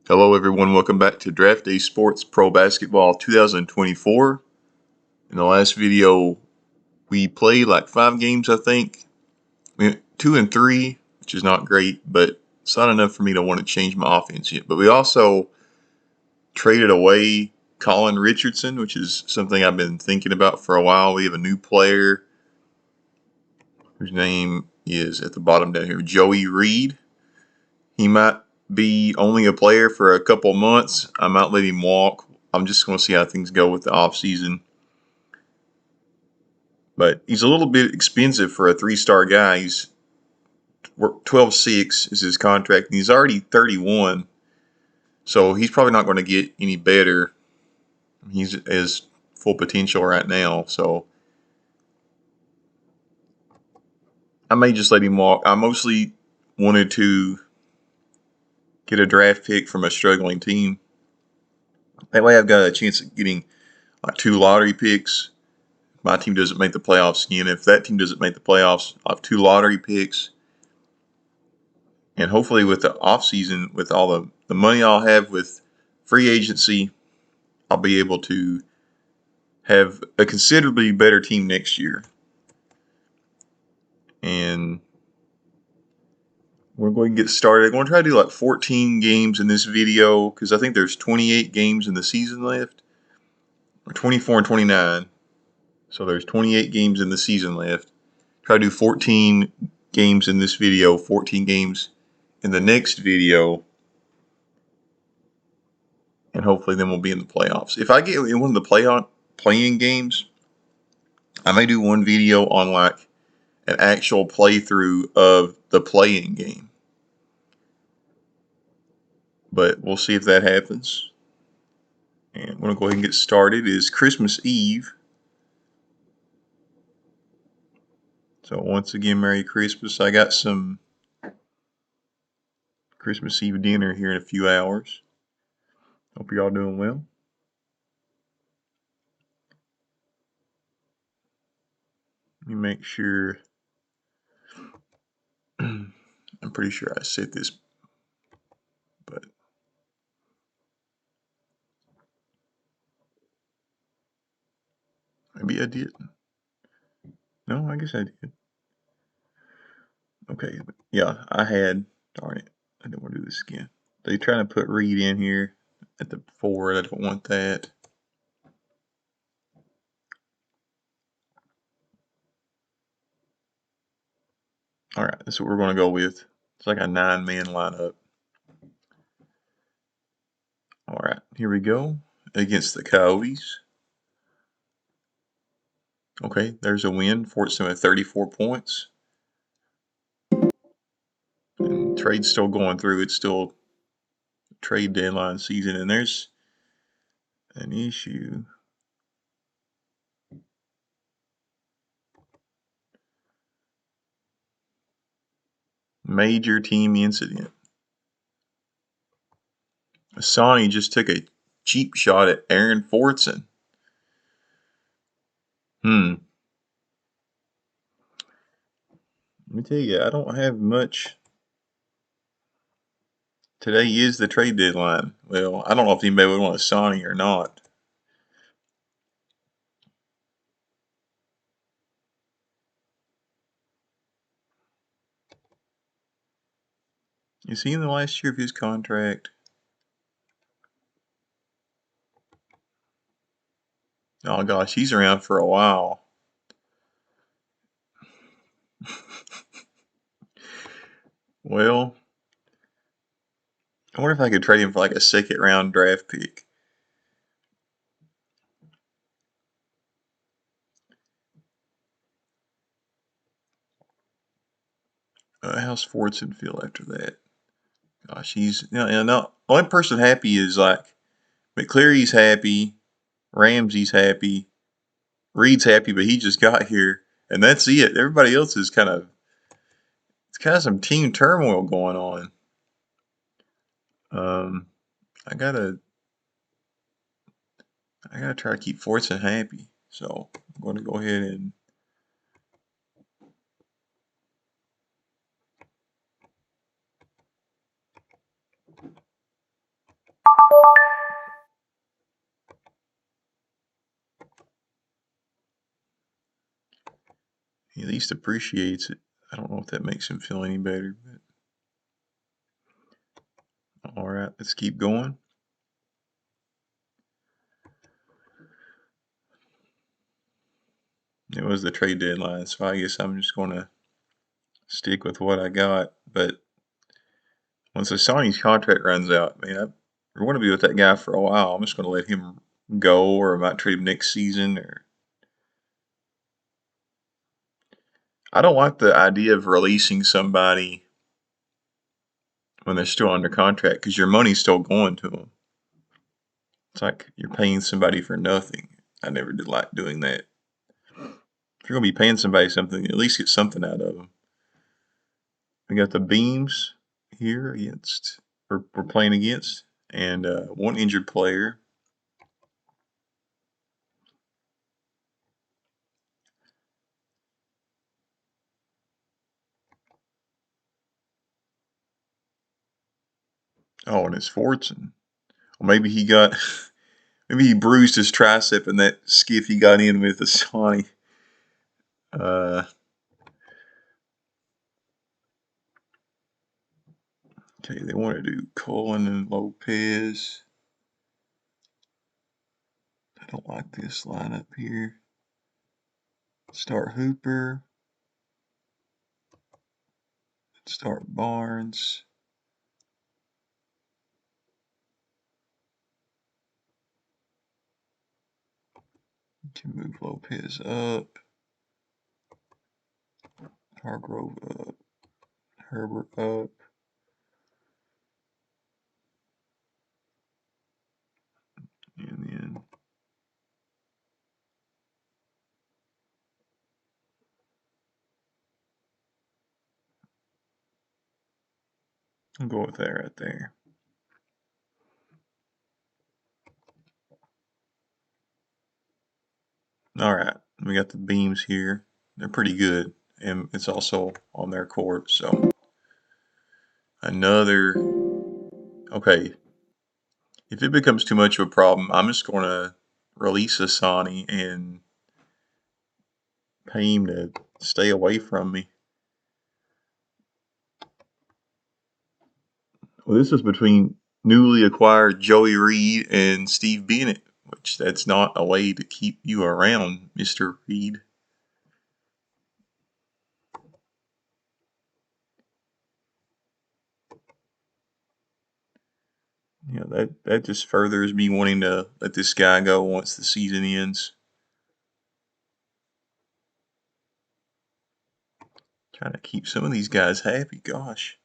Hello everyone, welcome back to Draft Day Sports Pro Basketball 2024. In the last video, we played like 5 games, I think. We went 2 and 3, which is not great, but it's not enough for me to want to change my offense yet. But we also traded away Cullen Richardson, which is something I've been thinking about for a while. We have a new player whose name is at the bottom down here, Joey Reed. He might be only a player for a couple months. I might let him walk. I'm just going to see how things go with the offseason. But he's a little bit expensive for a 3-star guy. He's 12.6 is his contract, and he's already 31. So he's probably not going to get any better. He's at full potential right now. So I may just let him walk. I mostly wanted to get a draft pick from a struggling team. That way I've got a chance of getting like 2 lottery picks. My team doesn't make the playoffs again. If that team doesn't make the playoffs, I'll have 2 lottery picks. And hopefully with the offseason, with all the money I'll have with free agency, I'll be able to have a considerably better team next year. And we're going to get started. I'm going to try to do like 14 games in this video because I think there's 28 games in the season left. Or 24 and 29. So there's 28 games in the season left. Try to do 14 games in this video, 14 games in the next video, and hopefully then we'll be in the playoffs. If I get in one of the playing games, I may do one video on like an actual playthrough of the playing game. But we'll see if that happens. And I'm going to go ahead and get started. It is Christmas Eve. So once again, Merry Christmas. I got some Christmas Eve dinner here in a few hours. Hope you're all doing well. Let me make sure. I'm pretty sure I set this, but maybe I didn't. No, I guess I did. Okay, yeah, I had. Darn it, I don't want to do this again. They're trying to put Reed in here at the forward. I don't want that. All right, that's what we're going to go with. It's like a 9-man lineup. All right, here we go against the Coyotes. Okay, there's a win. Fortson with 34 points. And trade's still going through. It's still trade deadline season, and there's an issue. Major team incident. Asani just took a cheap shot at Aaron Fortson. Let me tell you, I don't have much. Today is the trade deadline. Well, I don't know if anybody would want Asani or not. Is he in the last year of his contract? Oh gosh, he's around for a while. Well, I wonder if I could trade him for like a 2nd round draft pick. How's Fortson feel after that? Gosh, he's no. Only person happy is like McCleary's happy, Ramsey's happy, Reed's happy, but he just got here, and that's it. Everybody else is kind of some team turmoil going on. I gotta try to keep Fortson happy, so I'm going to go ahead and least appreciates it. I don't know if that makes him feel any better, but all right, let's keep going. It was the trade deadline, so I guess I'm just going to stick with what I got. But once Asani's contract runs out, man, I want to be with that guy for a while. I'm just going to let him go, or I might trade him next season. Or I don't like the idea of releasing somebody when they're still under contract because your money's still going to them. It's like you're paying somebody for nothing. I never did like doing that. If you're going to be paying somebody something, at least get something out of them. We got the Beams here against, we're playing against, and one injured player. Oh, and it's Fortson. Well, maybe he got, maybe he bruised his tricep in that skiff he got in with Asani. Okay, they want to do Cullen and Lopez. I don't like this lineup here. Start Hooper. Start Barnes. Can move Lopez up. Hargrove up. Herbert up. And then I'll go with that right there. All right, we got the Beams here. They're pretty good, and it's also on their court. So another. Okay, if it becomes too much of a problem, I'm just going to release Asani and pay him to stay away from me. Well, this is between newly acquired Joey Reed and Steve Bennett, which that's not a way to keep you around, Mr. Reed. Yeah, that just furthers me wanting to let this guy go once the season ends. Trying to keep some of these guys happy. Gosh,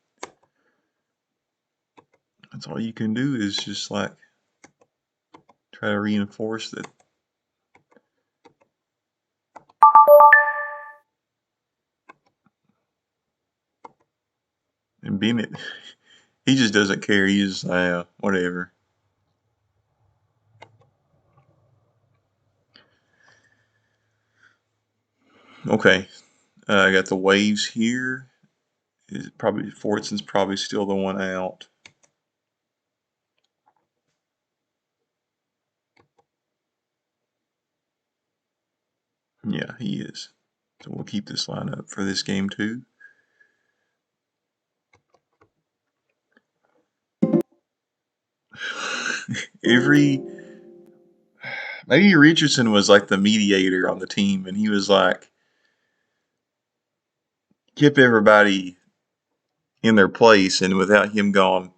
that's all you can do is just like try to reinforce that. And Bennett, he just doesn't care. He's just whatever. Okay, I got the Waves here. Is probably Fortson's probably still the one out. Yeah, he is. So we'll keep this lineup for this game too. Every maybe Richardson was like the mediator on the team, and he was like kept everybody in their place, and without him gone,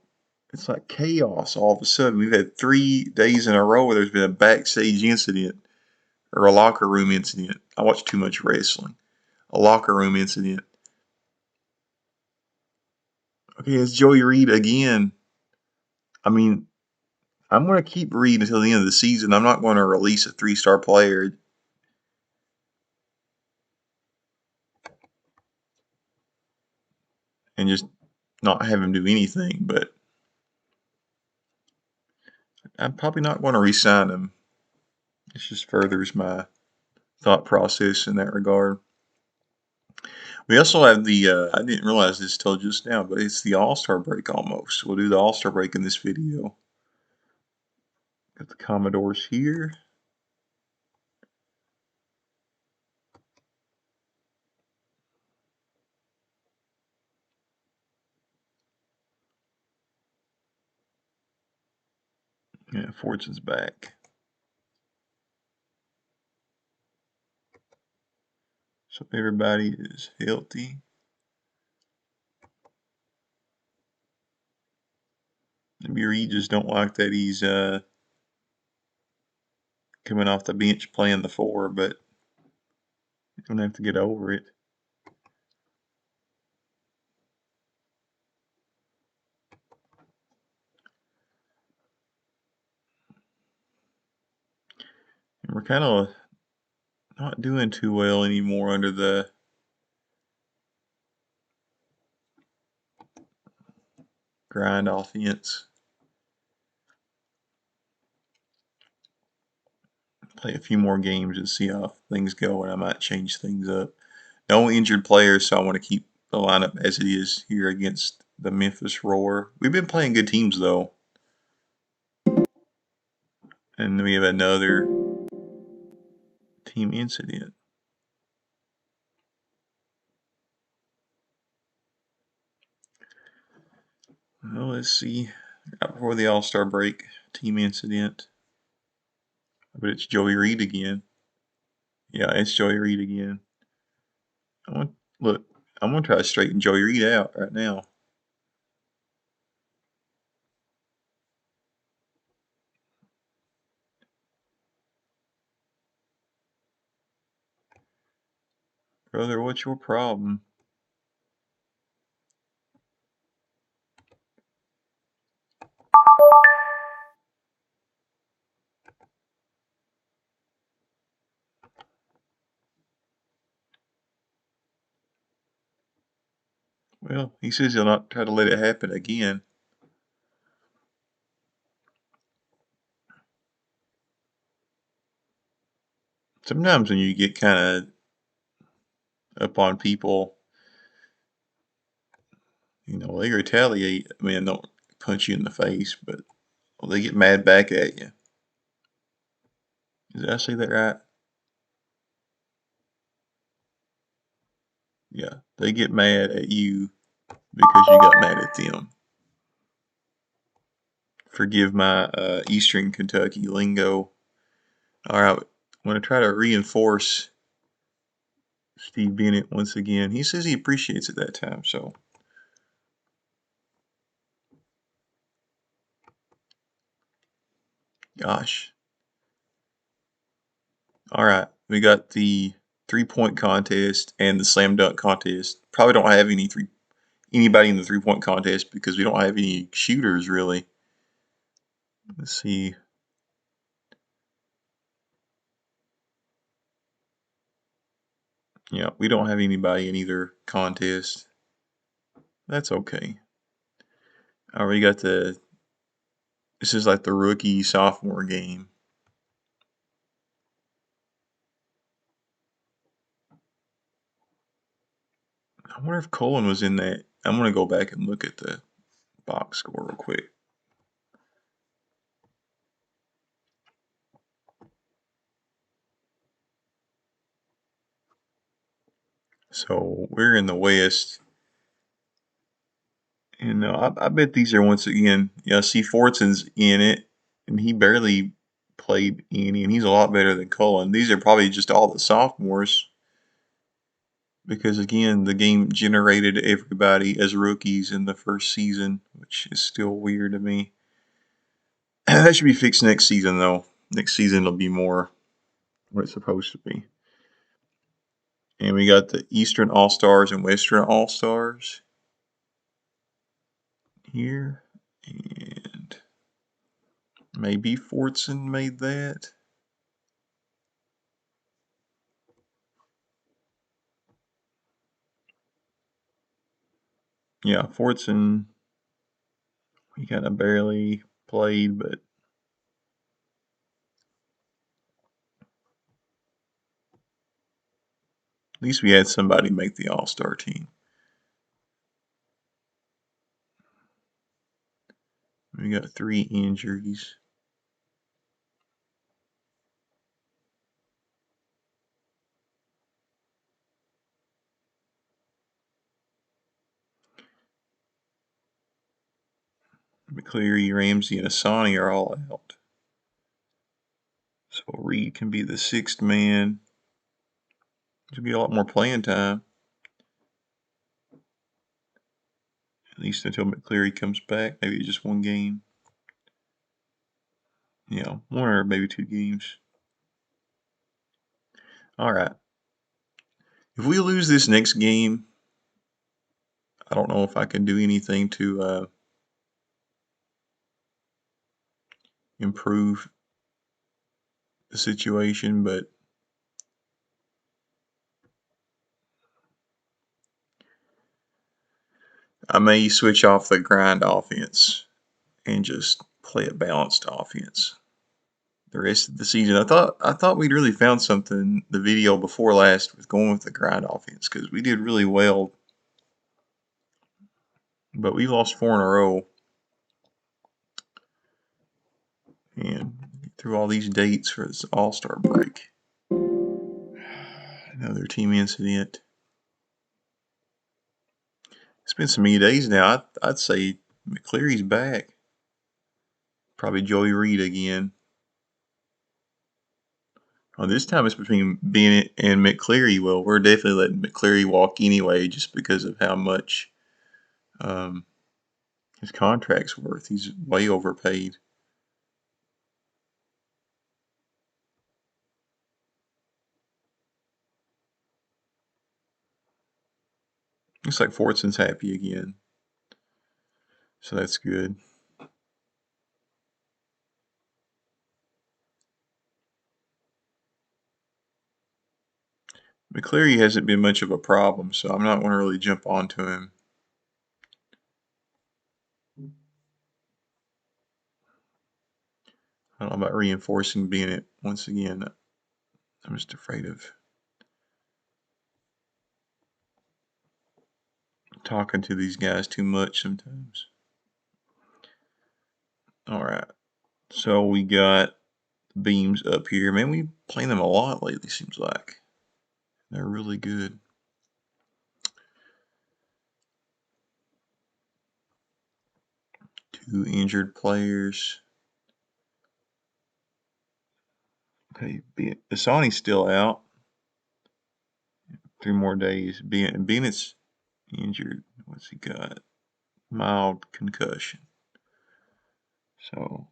it's like chaos all of a sudden. We've had 3 days in a row where there's been a backstage incident or a locker room incident. I watch too much wrestling. A locker room incident. Okay, it's Joey Reed again. I mean, I'm going to keep Reed until the end of the season. I'm not going to release a 3-star player and just not have him do anything. But I'm probably not going to re-sign him. It just furthers my thought process in that regard. We also have the, I didn't realize this till just now, but it's the All-Star break almost. We'll do the All-Star break in this video. Got the Commodores here. Yeah, Fortune's back. So everybody is healthy. Maybe Reed just don't like that he's coming off the bench playing the 4, but he's gonna have to get over it. And we're kind of not doing too well anymore under the grind offense. Play a few more games and see how things go, and I might change things up. No injured players, so I want to keep the lineup as it is here against the Memphis Roar. We've been playing good teams, though. And we have another team incident. Well, let's see. Right before the All-Star break, team incident. But it's Joey Reed again. Yeah, it's Joey Reed again. Look, I'm gonna try to straighten Joey Reed out right now. Brother, what's your problem? Well, he says he'll not try to let it happen again. Sometimes when you get kind of up on people, they retaliate. I mean, don't punch you in the face, but they get mad back at you. Did I say that right? Yeah, they get mad at you because you got mad at them. Forgive my Eastern Kentucky lingo. All right, I'm going to try to reinforce Steve Bennett once again. He says he appreciates it that time, so. Gosh. All right, we got the 3-point contest and the slam dunk contest. Probably don't have anybody in the 3-point contest because we don't have any shooters really. Let's see. Yeah, we don't have anybody in either contest. That's okay. All right, we got this is like the rookie sophomore game. I wonder if Cullen was in that. I'm going to go back and look at the box score real quick. So we're in the West. And I bet these are once again, see Fortson's in it, and he barely played any, and he's a lot better than Cullen. These are probably just all the sophomores because, again, the game generated everybody as rookies in the first season, which is still weird to me. That should be fixed next season, though. Next season will be more what it's supposed to be. And we got the Eastern All-Stars and Western All-Stars here. And maybe Fortson made that. Yeah, Fortson, he kind of barely played, but at least we had somebody make the All-Star team. We got 3 injuries. McCleary, Ramsey, and Asani are all out. So Reed can be the sixth man. There'll be a lot more playing time. At least until McCleary comes back. Maybe just one game. Yeah, one or maybe 2 games. All right. If we lose this next game, I don't know if I can do anything to improve the situation, but I may switch off the grind offense and just play a balanced offense the rest of the season. I thought we'd really found something the video before last with going with the grind offense because we did really well, but we lost 4 in a row. And through all these dates for this All-Star break. Another team incident. It's been so many days now. I'd say McCleary's back. Probably Joey Reed again. Well, this time it's between Bennett and McCleary. Well, we're definitely letting McCleary walk anyway just because of how much his contract's worth. He's way overpaid. Looks like Fortson's happy again. So that's good. McCleary hasn't been much of a problem, so I'm not going to really jump onto him. I don't know about reinforcing Bennett once again. I'm just afraid of talking to these guys too much sometimes. All right. So we got beams up here. Man, we playing them a lot lately, seems like. They're really good. Two injured players. Okay, Asani's still out. 3 more days. Bennett's injured. What's he got? Mild concussion. So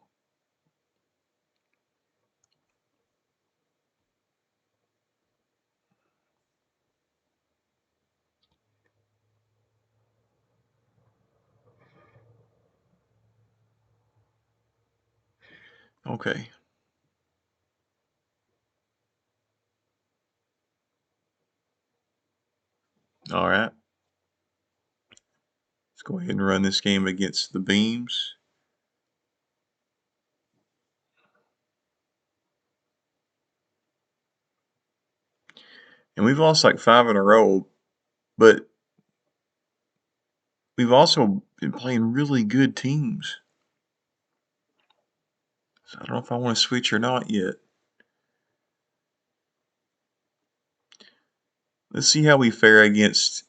okay. All right. Let's go ahead and run this game against the beams. And we've lost like 5 in a row, but we've also been playing really good teams. So I don't know if I want to switch or not yet. Let's see how we fare against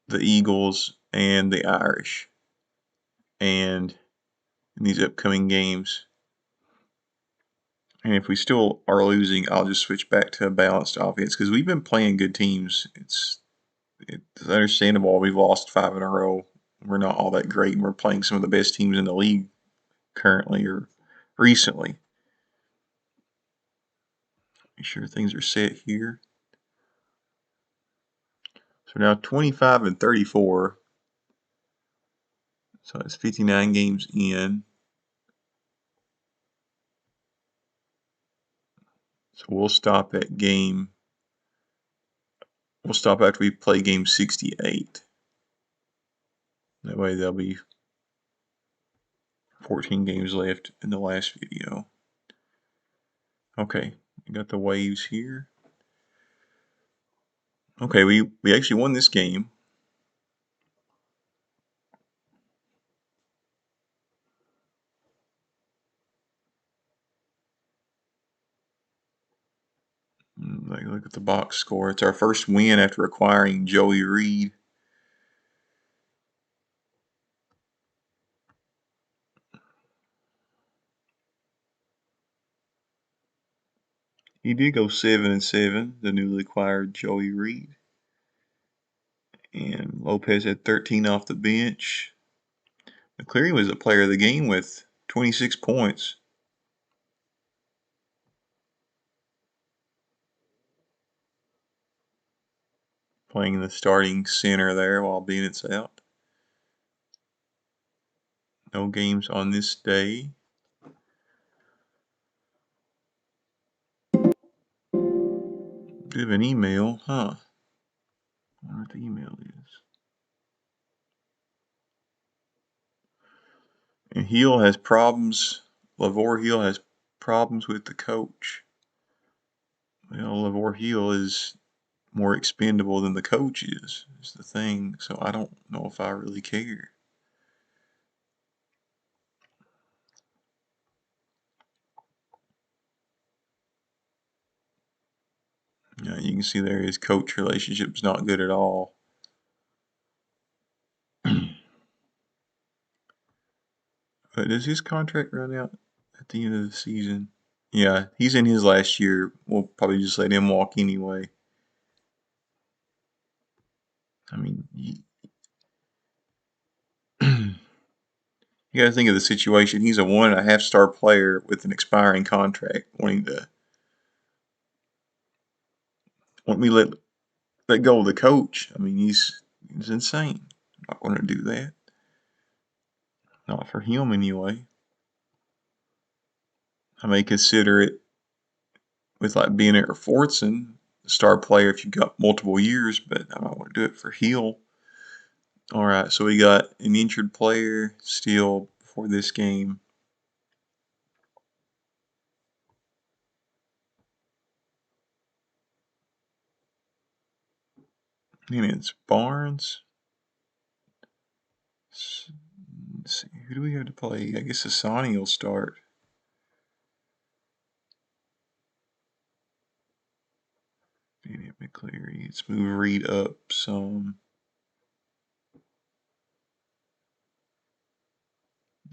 the Eagles and the Irish and in these upcoming games. And if we still are losing, I'll just switch back to a balanced offense because we've been playing good teams. It's understandable we've lost 5 in a row. We're not all that great, and we're playing some of the best teams in the league currently or recently. Make sure things are set here. So now 25 and 34. So it's 59 games in. So we'll stop at game. We'll stop after we play game 68. That way there'll be 14 games left in the last video. Okay, we got the waves here. Okay, we actually won this game. Look at the box score. It's our first win after acquiring Joey Reed. He did go 7-7, the newly acquired Joey Reed. And Lopez had 13 off the bench. McCleary was the player of the game with 26 points. Playing the starting center there while Bennett's out. No games on this day. Do have an email, huh? I wonder what the email is. And Hill has problems. Lavore Hill has problems with the coach. Well, Lavore Hill is more expendable than the coach is the thing. So I don't know if I really care. You can see there his coach relationship's not good at all. But does his contract run out at the end of the season? Yeah, he's in his last year. We'll probably just let him walk anyway. I mean, you got to think of the situation. He's a 1.5-star player with an expiring contract, want me to let go of the coach. I mean, he's insane. I'm not going to do that. Not for him anyway. I may consider it with like Bennett or Fortson, star player if you've got multiple years, but I don't want to do it for Hill. All right, so we got an injured player still before this game. And it's Barnes. Let's see, who do we have to play? I guess Asani will start. Bennett, McCleary. Let's move Reed up some.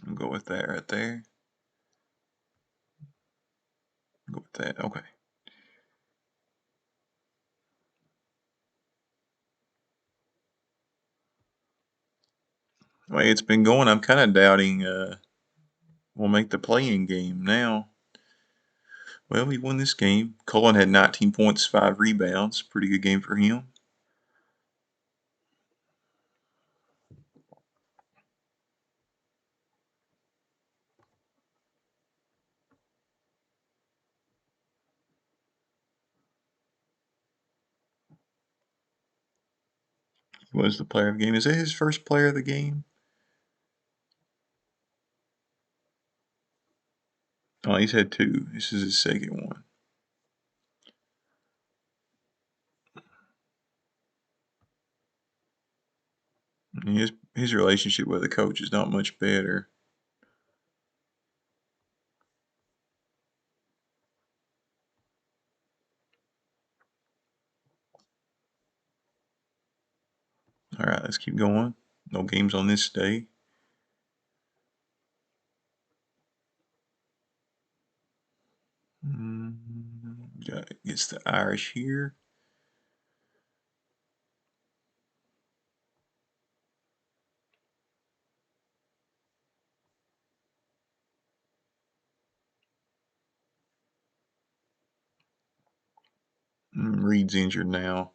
I'll go with that right there. Go with that. Okay. The way it's been going, I'm kind of doubting we'll make the play-in game now. Well, we won this game. Cullen had 19 points, 5 rebounds. Pretty good game for him. He was the player of the game. Is that his first player of the game? Oh, he's had 2. This is his second one. And his relationship with the coach is not much better. All right, let's keep going. No games on this day. Got against the Irish here. Reed's injured now.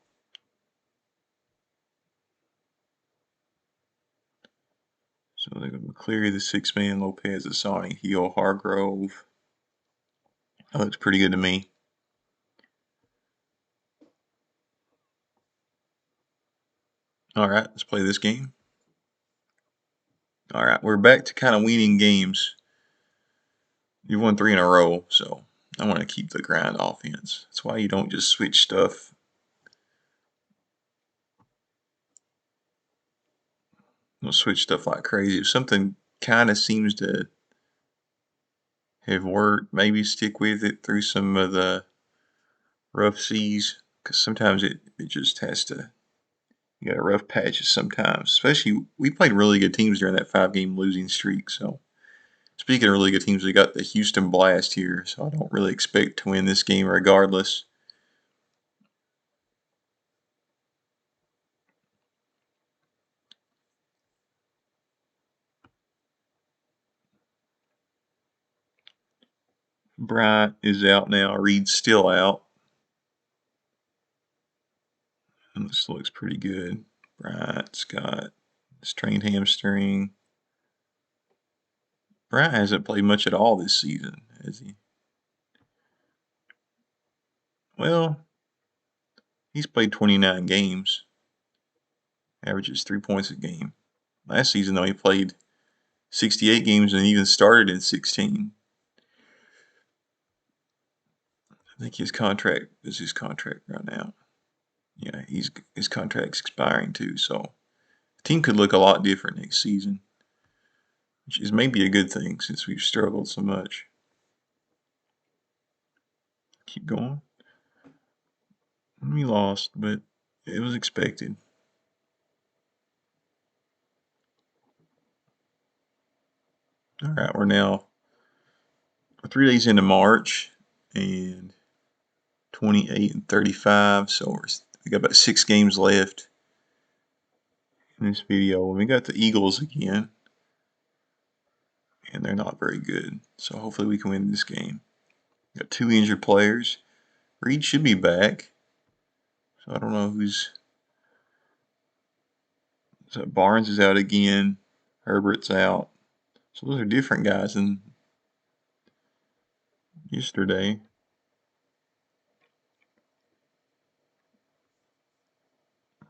So they're going to clear the 6-man Lopez, Asani, Hill, Hargrove. That looks pretty good to me. All right, let's play this game. All right, we're back to kind of winning games. You've won 3 in a row, so I want to keep the grind offense. That's why you don't just switch stuff. Don't switch stuff like crazy. If something kind of seems to have worked, maybe stick with it through some of the rough seas, because sometimes it just has to. You got rough patches sometimes. Especially, we played really good teams during that 5-game losing streak, so Speaking of really good teams, we got the Houston Blast here, so I don't really expect to win this game regardless. Bryant is out now. Reed's still out. And this looks pretty good. Bryant's got strained hamstring. Bryant hasn't played much at all this season, has he? Well, he's played 29 games. Averages 3 points a game. Last season, though, he played 68 games and even started in 16. I think his contract is his contract right now. Yeah, his contract's expiring too, so the team could look a lot different next season, which is maybe a good thing since we've struggled so much. Keep going. We lost, but it was expected. All right, we're 3 days into March and 28 and 35, so we got about 6 games left in this video. We got the Eagles again, and they're not very good, so hopefully we can win this game. Got 2 injured players. Reed should be back, so I don't know who's. So Barnes is out again. Herbert's out. So those are different guys than yesterday.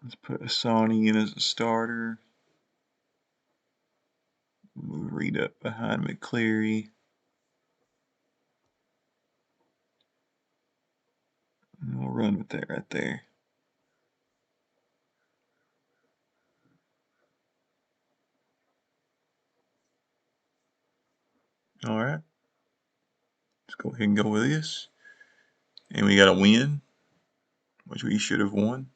Let's put Asani in as a starter. Move Reed up behind McCleary. And we'll run with that right there. All right. Let's go ahead and go with this. And we got a win, which we should have won.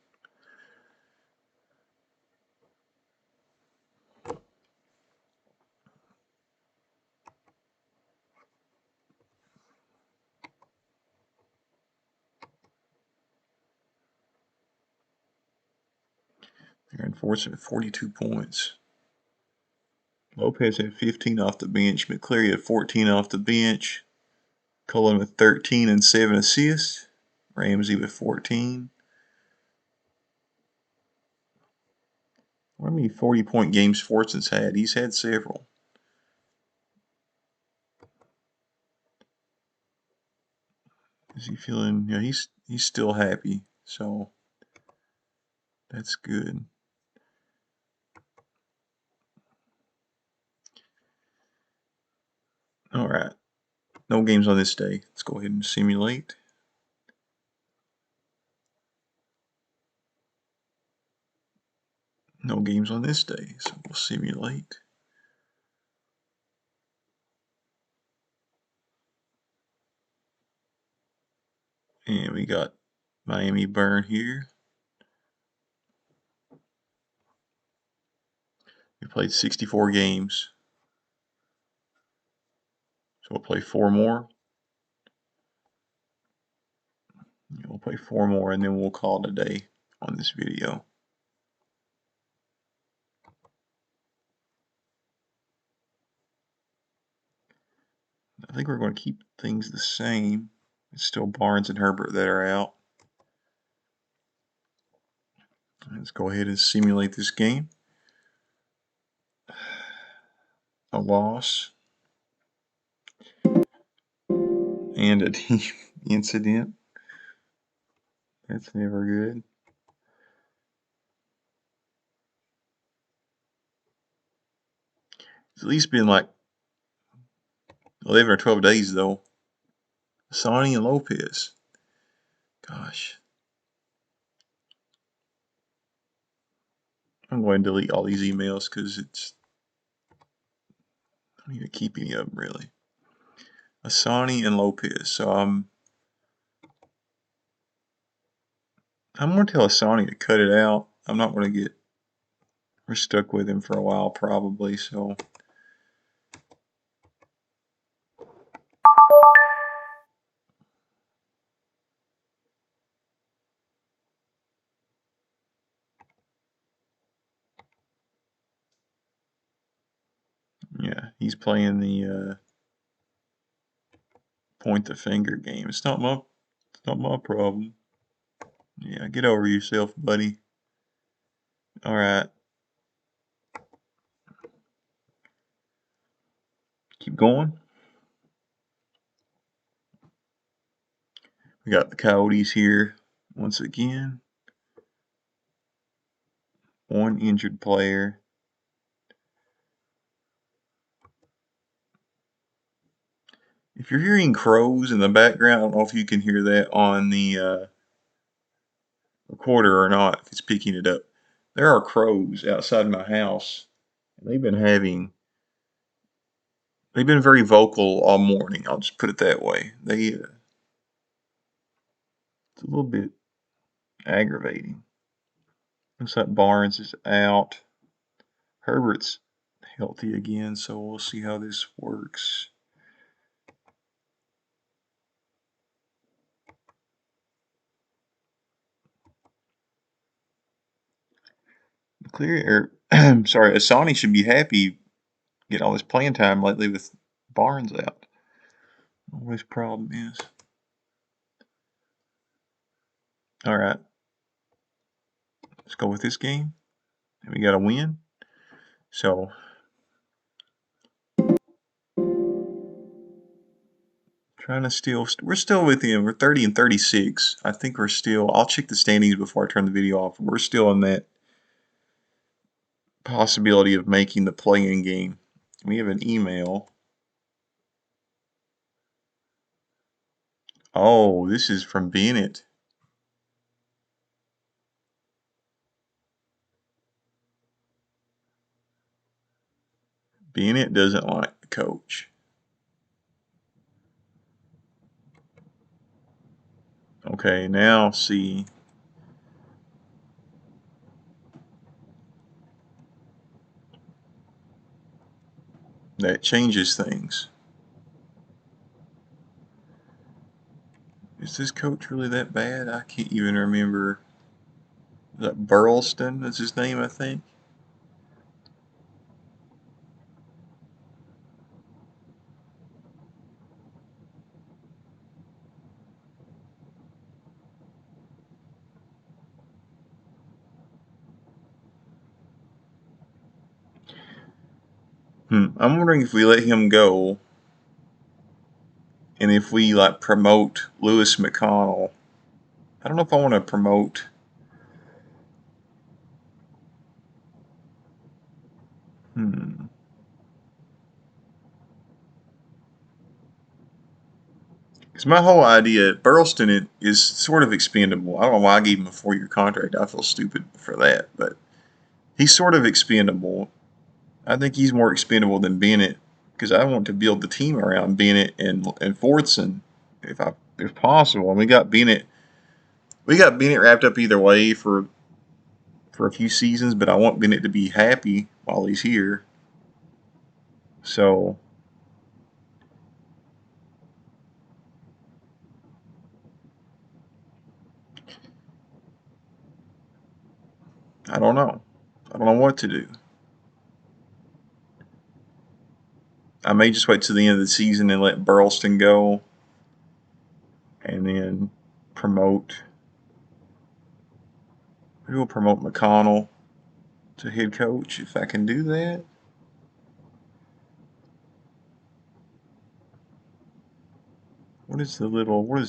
They're unfortunate 42 points. Lopez had 15 off the bench. McCleary had 14 off the bench. Cullen with 13 and 7 assists. Ramsey with 14. How many 40-point games Fortson's had? He's had several. Is he feeling? Yeah, he's still happy, so that's good. All right, no games on this day. Let's go ahead and simulate. No games on this day, so we'll simulate. And we got Miami Burn here. We played 64 games. So we'll play 4 more. We'll play 4 more and then we'll call it a day on this video. I think we're going to keep things the same. It's still Barnes and Herbert that are out. Let's go ahead and simulate this game. A loss. And a team incident. That's never good. It's at least been like 11 or 12 days, though. Sonny and Lopez. Gosh. I'm going to delete all these emails because I don't need to keep any of them, really. Asani and Lopez. So I'm going to tell Asani to cut it out. I'm not going to we're stuck with him for a while probably, so He's playing the point the finger game. It's not my problem. Yeah, get over yourself, buddy. All right. Keep going. We got the Coyotes here once again. One injured player. If you're hearing crows in the background, I don't know if you can hear that on the recorder or not, if it's picking it up. There are crows outside my house, and they've been very vocal all morning. I'll just put it that way. It's a little bit aggravating. Looks like Barnes is out. Herbert's healthy again, so we'll see how this works. Sorry, Asani should be happy getting all this playing time lately with Barnes out. What his problem is. All right, let's go with this game. And we got a win. So we're still within. We're 30 and 36. I think we're still. I'll check the standings before I turn the video off. We're still in that possibility of making the play-in game. We have an email. Oh, this is from Bennett. Bennett doesn't like the coach. Okay, now see. That changes things. Is this coach really that bad? I can't even remember. Is that Burleston? That's his name, I think. I'm wondering if we let him go, and if we like promote Lewis McConnell. I don't know if I want to promote. Because my whole idea, Burleston is sort of expendable. I don't know why I gave him a 4-year contract. I feel stupid for that, but he's sort of expendable. I think he's more expendable than Bennett because I want to build the team around Bennett and Fordson if possible. And we got Bennett wrapped up either way for a few seasons, but I want Bennett to be happy while he's here. So I don't know. I don't know what to do. I may just wait till the end of the season and let Burleston go, and then promote. Maybe we'll promote McConnell to head coach if I can do that. What does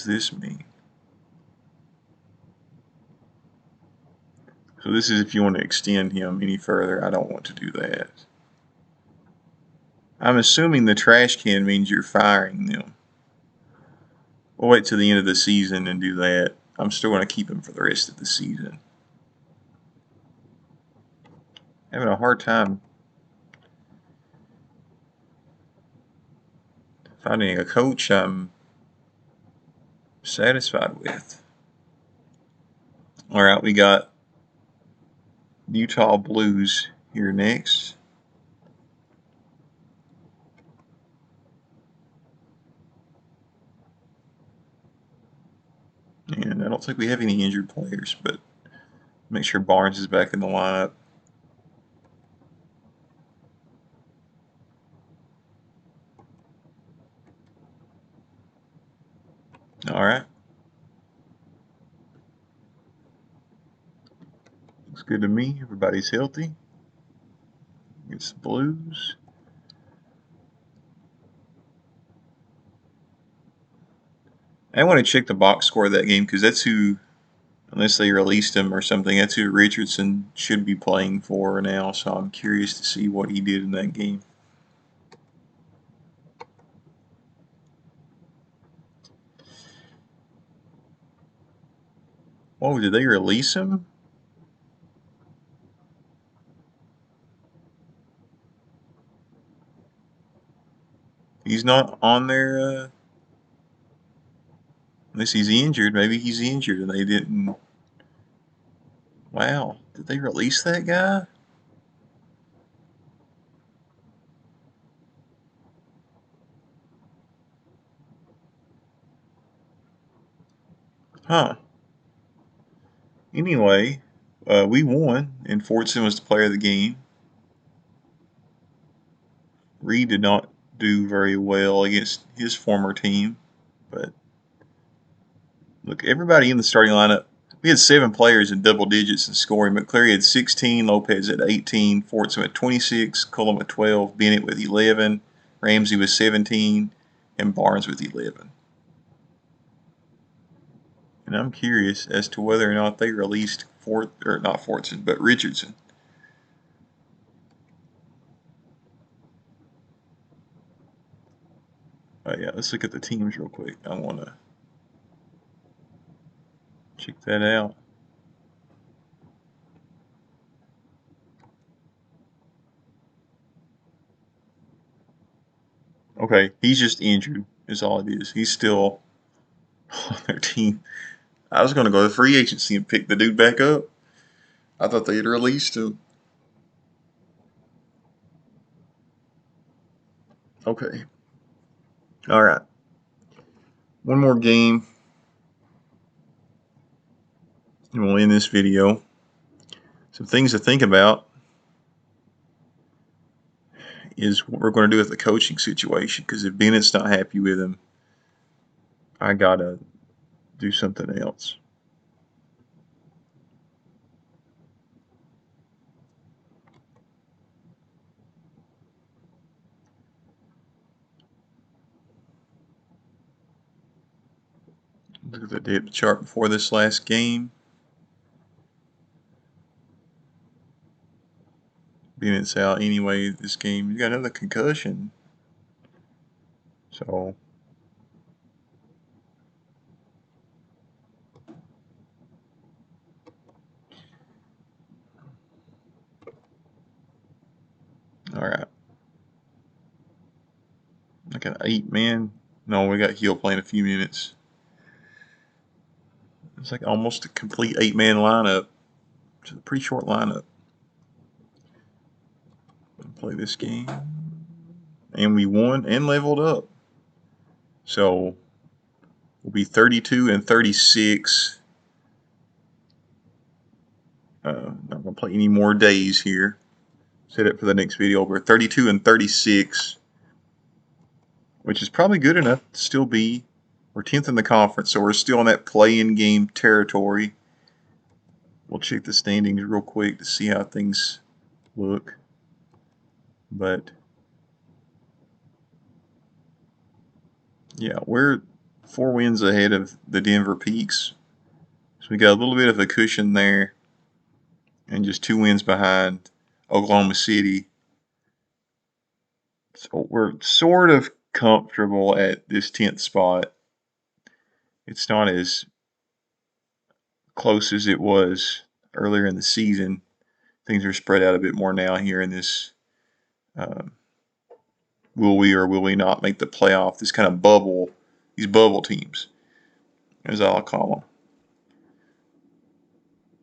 this mean? So this is if you want to extend him any further. I don't want to do that. I'm assuming the trash can means you're firing them. We'll wait till the end of the season and do that. I'm still going to keep him for the rest of the season. Having a hard time finding a coach I'm satisfied with. All right, we got Utah Blues here next. And I don't think we have any injured players, but make sure Barnes is back in the lineup. All right. Looks good to me. Everybody's healthy. It's the Blues. I want to check the box score of that game because that's who, unless they released him or something, that's who Richardson should be playing for now. So I'm curious to see what he did in that game. Oh, did they release him? He's not on there. Unless he's injured. Maybe he's injured and they didn't. Wow. Did they release that guy? Huh. Anyway, we won, and Fortson was the player of the game. Reed did not do very well against his former team, but look, everybody in the starting lineup. We had 7 players in double digits in scoring. McCleary had 16, Lopez at 18, Fortson at 26, Cullen with 12, Bennett with 11, Ramsey with 17, and Barnes with 11. And I'm curious as to whether or not they released not Fortson, but Richardson. Yeah, let's look at the teams real quick. I want to check that out. Okay, he's just injured, is all it is. He's still on their team. I was going to go to free agency and pick the dude back up. I thought they had released him. Okay. All right. One more game, and we'll end this video. Some things to think about is what we're going to do with the coaching situation. Because if Bennett's not happy with him, I got to do something else. Look at the depth chart before this last game. Bennett's out anyway this game. He's got another concussion. So, all right. Like an 8-man. No, we got Hill playing a few minutes. It's like almost a complete 8-man lineup. It's a pretty short lineup. Play this game. And we won and leveled up. So we'll be 32 and 36. Not going to play any more days here. Set it for the next video. We're 32 and 36, which is probably good enough to still be. We're 10th in the conference, so we're still in that play-in game territory. We'll check the standings real quick to see how things look. But yeah, we're 4 wins ahead of the Denver Peaks. So we got a little bit of a cushion there, and just 2 wins behind Oklahoma City. So we're sort of comfortable at this 10th spot. It's not as close as it was earlier in the season. Things are spread out a bit more now here in this will we or will we not make the playoff, this kind of bubble, these bubble teams, as I'll call them.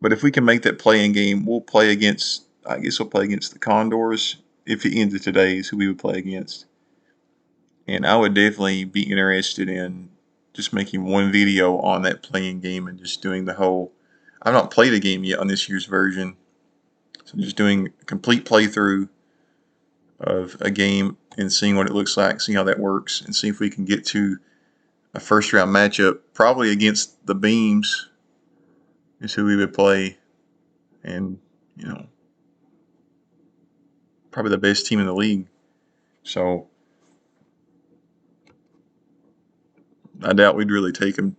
But if we can make that play-in game, we'll play against, I guess we'll play against the Condors. If it ended today, is who we would play against. And I would definitely be interested in just making one video on that play-in game and just doing the whole. I've not played a game yet on this year's version, so just doing a complete playthrough of a game and seeing what it looks like, see how that works, and see if we can get to a first round matchup, probably against the Beams is who we would play. And, you know, probably the best team in the league. So I doubt we'd really take them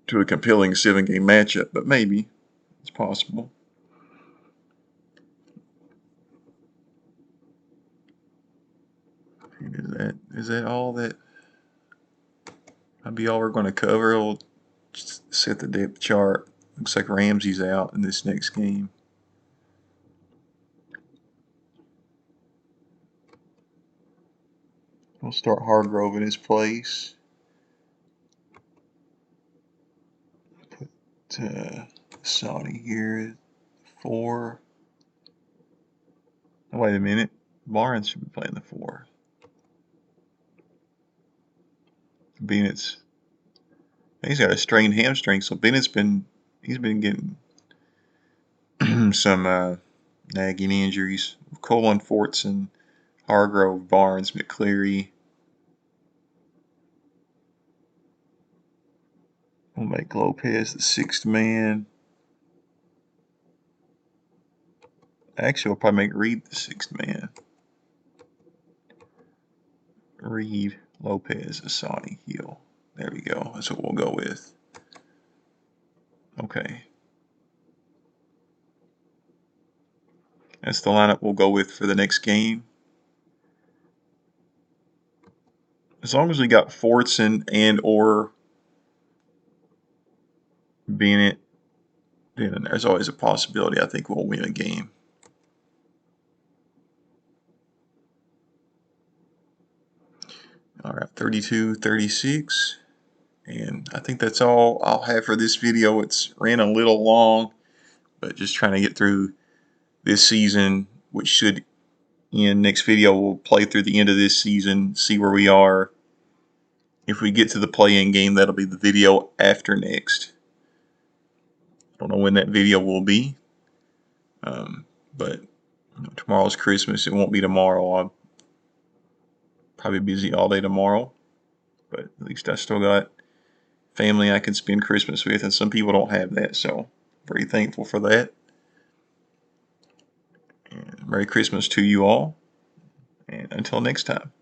to a compelling 7-game matchup, but maybe it's possible. Is that all that? That'll be all we're going to cover. We'll just set the depth chart. Looks like Ramsey's out in this next game. We'll start Hargrove in his place. Put Saudi here at 4. Oh, wait a minute. Barnes should be playing the 4. Bennett's. He's got a strained hamstring, so Bennett's been getting some nagging injuries. Cullen, Fortson, Hargrove, Barnes, McCleary. We'll make Lopez the 6th man. Actually, we'll probably make Reed the 6th man. Reed, Lopez, Asani, Hill. There we go. That's what we'll go with. Okay. That's the lineup we'll go with for the next game. As long as we got Fortson and or Bennett, then there's always a possibility I think we'll win a game. All right, 32-36. And I think that's all I'll have for this video. It's ran a little long, but just trying to get through this season, which should end. Next video, we'll play through the end of this season, see where we are. If we get to the play-in game, that'll be the video after next. I don't know when that video will be, but tomorrow's Christmas. It won't be tomorrow. I'm probably busy all day tomorrow, but at least I still got family I can spend Christmas with, and some people don't have that, so very thankful for that. And Merry Christmas to you all, and until next time.